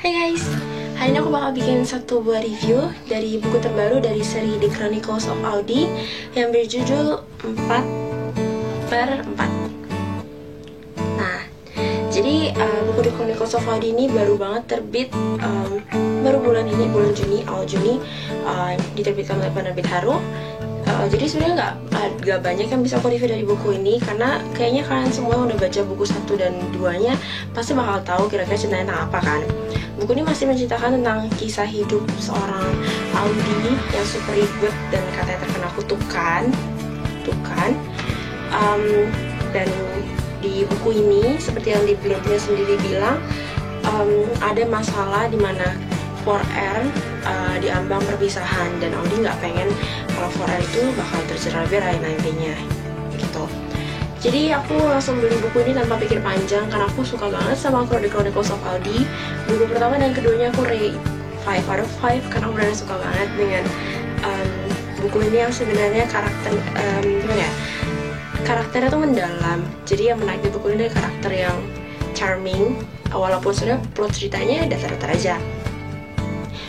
Hai guys, hari ini aku bakal bikin satu buah review dari buku terbaru dari seri The Chronicles of Audi yang berjudul 4/4. Nah, jadi buku The Chronicles of Audi ini baru banget terbit, baru bulan ini, bulan Juni, awal Juni, diterbitkan oleh penerbit Haru. Jadi sebenarnya nggak banyak yang bisa aku review dari buku ini, karena kayaknya kalian semua udah baca buku 1 dan 2-nya pasti bakal tahu kira-kira ceritanya tentang apa kan. Buku ini masih menceritakan tentang kisah hidup seorang Audi yang super ribet dan katanya terkena kutukan. Dan di buku ini seperti yang di blognya sendiri bilang, ada masalah di mana 4R diambang perpisahan, dan Audi nggak pengen kalau 4R itu bakal tercerai-berai nantinya gitu. Jadi aku langsung beli buku ini tanpa pikir panjang karena aku suka banget sama The Chronicles of Audi. Buku pertama dan keduanya aku rate 5 out of 5 karena aku benar suka banget dengan buku ini yang sebenarnya karakternya tuh mendalam. Jadi yang menarik di buku ini adalah karakter yang charming, walaupun sebenarnya plot ceritanya datar-datar aja.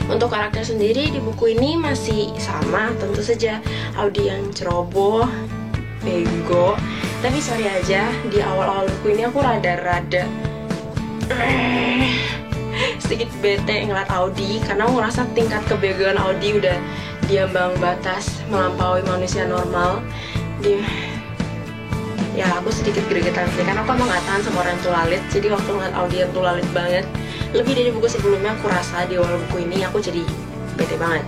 Untuk karakter sendiri di buku ini masih sama, tentu saja Audi yang ceroboh, bego. Tapi sorry aja, di awal-awal buku ini aku rada-rada sedikit bete ngeliat Audi, karena aku ngerasa tingkat kebegoan Audi udah diambang batas melampaui manusia normal. Ya aku sedikit gregetan sih, karena aku emang gak tahan sama orang tulalit. Jadi waktu ngeliat Audi yang tulalit banget, lebih dari buku sebelumnya, aku rasa di awal buku ini aku jadi bete banget.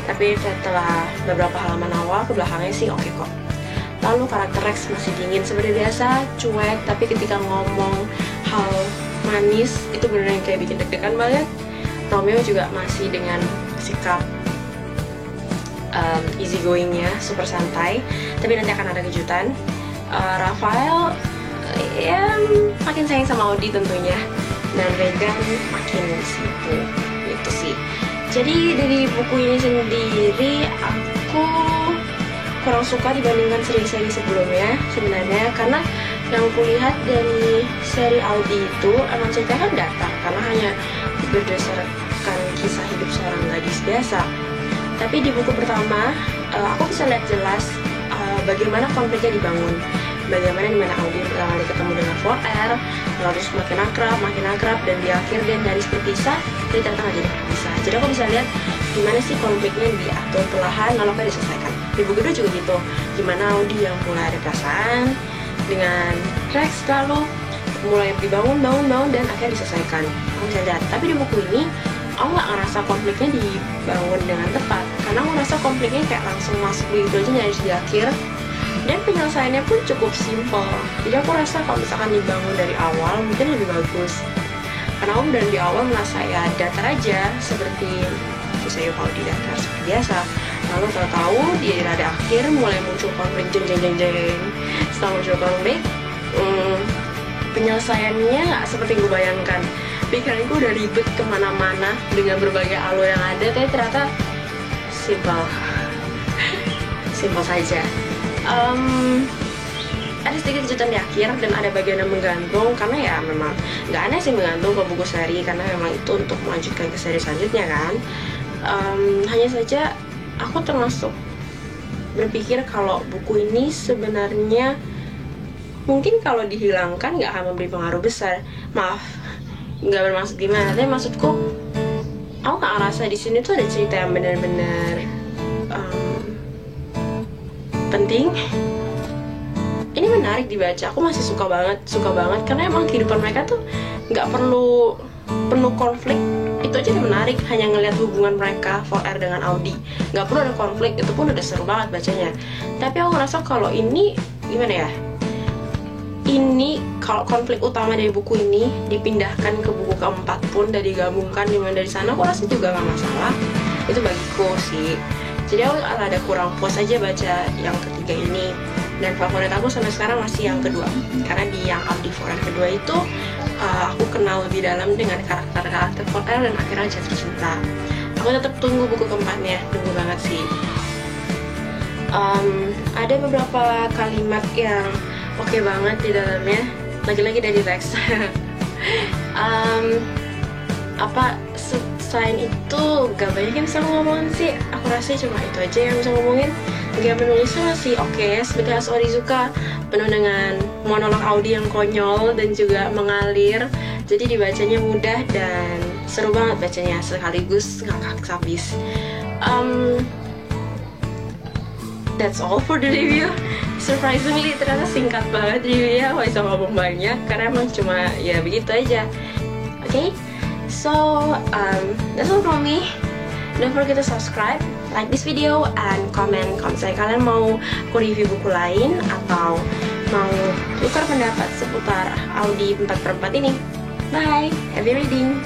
Tapi setelah beberapa halaman awal ke belakangnya sih oke kok. Lalu karakter Rex masih dingin seperti biasa, cuek, tapi ketika ngomong hal manis itu bener-bener kayak bikin deg-degan banget. Romeo juga masih dengan sikap easy goingnya, super santai, tapi nanti akan ada kejutan. Rafael ya makin sayang sama Audi tentunya, dan Regan makin sibuk gitu sih. Jadi dari buku ini sendiri aku kurang suka dibandingkan seri-seri sebelumnya sebenarnya, karena yang kulihat dari seri Audi itu emang ceritanya kan datar karena hanya berdasarkan kisah hidup seorang gadis biasa. Tapi di buku pertama aku bisa lihat jelas bagaimana konfliknya dibangun, bagaimana dimana Audi pertama kali ketemu dengan 4R, lalu semakin akrab, dan di akhir dia nyaris berpisah, jadi ternyata nggak jadi berpisah. Jadi aku bisa lihat gimana sih konfliknya diatur perlahan lalu akan diselesaikan. Di buku 2 juga gitu, gimana Audi yang mulai ada perasaan dengan Rex, lalu mulai dibangun dan akhirnya diselesaikan. Aku bisa lihat. Tapi di buku ini aku nggak ngerasa konfliknya dibangun dengan tepat, karena aku ngerasa konfliknya kayak langsung masuk begitu aja nyaris di akhir, dan penyelesaiannya pun cukup simpel. Jadi aku rasa kalau misalkan dibangun dari awal mungkin lebih bagus, karena aku dari awal merasa ya datar aja seperti kisah Audi datar seperti biasa. Lalu tahu-tahu di rada akhir mulai muncul konflik, jeng. Setelah muncul konflik, penyelesaiannya nggak seperti gue bayangkan. Pikiranku udah ribet kemana-mana dengan berbagai alur yang ada, tapi ternyata simpel saja. Ada sedikit kejutan di akhir dan ada bagian yang menggantung, karena ya memang nggak aneh sih menggantung ke buku seri, karena memang itu untuk melanjutkan ke seri selanjutnya kan. Hanya saja aku termasuk berpikir kalau buku ini sebenarnya mungkin kalau dihilangkan nggak akan memberi pengaruh besar. Maaf, nggak bermaksud gimana, tapi maksudku aku nggak ngerasa di sini tuh ada cerita yang benar-benar penting. Ini menarik dibaca, aku masih suka banget karena emang kehidupan mereka tuh nggak perlu penuh konflik, itu aja udah menarik. Hanya ngelihat hubungan mereka 4R dengan Audi, nggak perlu ada konflik, itu pun udah seru banget bacanya. Tapi aku ngerasa kalau ini gimana ya, ini kalau konflik utama dari buku ini dipindahkan ke buku keempat pun dan digabungkan dimana dari sana, aku rasa juga nggak masalah. Itu bagiku sih. Jadi aku ada kurang puas aja baca yang ketiga ini, dan favorit aku sampai sekarang masih yang kedua, karena di yang Audi 4R kedua itu aku kenal lebih dalam dengan karakter 4R dan akhirnya jatuh cinta. Aku tetap tunggu buku keempatnya, tunggu banget sih. Ada beberapa kalimat yang oke banget di dalamnya, lagi-lagi dari Rex. Selain itu gak banyak yang bisa ngomongin sih. Aku rasa cuma itu aja yang bisa ngomongin. Game penulisnya masih oke, because Onizuka penuh dengan monolog Audi yang konyol dan juga mengalir. Jadi dibacanya mudah dan seru banget bacanya, sekaligus ngakak habis. That's all for the review. Surprisingly ternyata singkat banget reviewnya, gak bisa ngomong banyak karena emang cuma ya begitu aja. Okay, so that's all from me. Don't forget to subscribe, like this video, and comment kalau misalnya kalian mau aku review buku lain atau mau tukar pendapat seputar Audi 4/4 ini. Bye, happy reading!